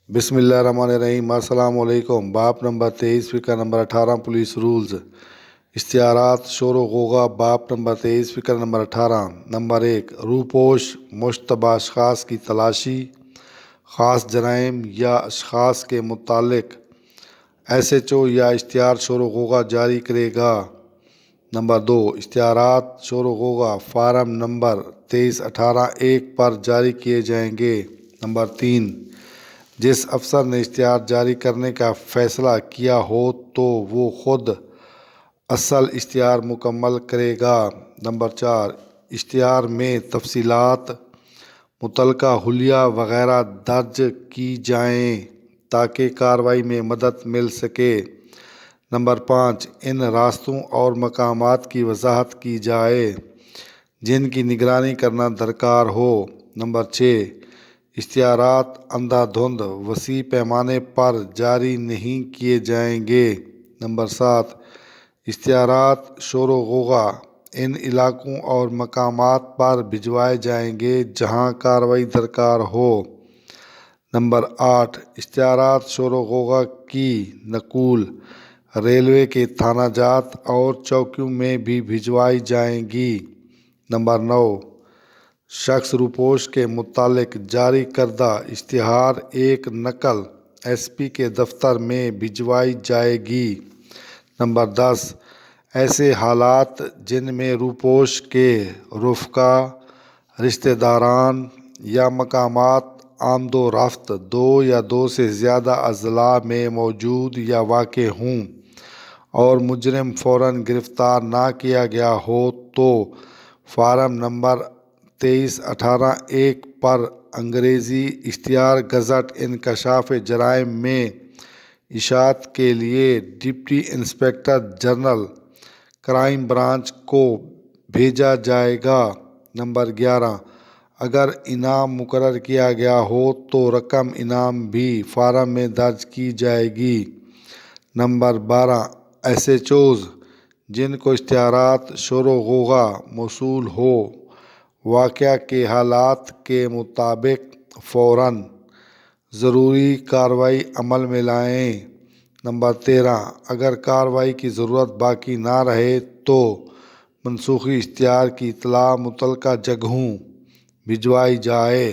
بسم اللہ الرحمن الرحیم۔ السلام علیکم۔ باب نمبر 23، فقرہ نمبر 18، پولیس رولز اشتہارات شوروغوغا۔ باب نمبر 23، فقرہ نمبر 18۔ نمبر 1، روپوش مشتبہ اشخاص کی تلاشی، خاص جرائم یا اشخاص کے متعلق ایس ایچ او یا اشتہار شوروغوغا جاری کرے گا۔ نمبر 2، اشتہارات شوروغوغا فارم نمبر 2318-1 پر جاری کیے جائیں گے۔ نمبر 3، جس افسر نے اشتہار جاری کرنے کا فیصلہ کیا ہو تو وہ خود اصل اشتہار مکمل کرے گا۔ نمبر 4، اشتہار میں تفصیلات، متعلقہ حلیہ وغیرہ درج کی جائیں تاکہ کارروائی میں مدد مل سکے۔ نمبر 5، ان راستوں اور مقامات کی وضاحت کی جائے جن کی نگرانی کرنا درکار ہو۔ نمبر 6، اشتہارات اندھا دھند وسیع پیمانے پر جاری نہیں کیے جائیں گے۔ نمبر 7، اشتہارات شوروغوغا ان علاقوں اور مقامات پر بھجوائے جائیں گے جہاں کارروائی درکار ہو۔ نمبر 8، اشتہارات شوروغوغا کی نقول ریلوے کے تھانہ جات اور چوکیوں میں بھی بھجوائی جائیں گی۔ نمبر 9، شخص روپوش کے متعلق جاری کردہ اشتہار ایک نقل ایس پی کے دفتر میں بھجوائی جائے گی۔ نمبر 10، ایسے حالات جن میں روپوش کے رفقا، رشتہ داران یا مقامات آمد و رفت 2 یا 2 سے زیادہ اضلاع میں موجود یا واقع ہوں اور مجرم فوراً گرفتار نہ کیا گیا ہو تو فارم نمبر 2318-1 پر انگریزی اشتہار گزٹ انکشاف جرائم میں اشاعت کے لیے deputy inspector general crime branch کو بھیجا جائے گا۔ نمبر 11، اگر انعام مقرر کیا گیا ہو تو رقم انعام بھی فارم میں درج کی جائے گی۔ نمبر 12، ایس ایچ اوز جن کو اشتہارات شوروغوغا موصول ہو واقعہ کے حالات کے مطابق فوراً ضروری کارروائی عمل میں لائیں۔ نمبر 13، اگر کارروائی کی ضرورت باقی نہ رہے تو منسوخی اشتہار کی اطلاع متعلقہ جگہوں بھجوائی جائے۔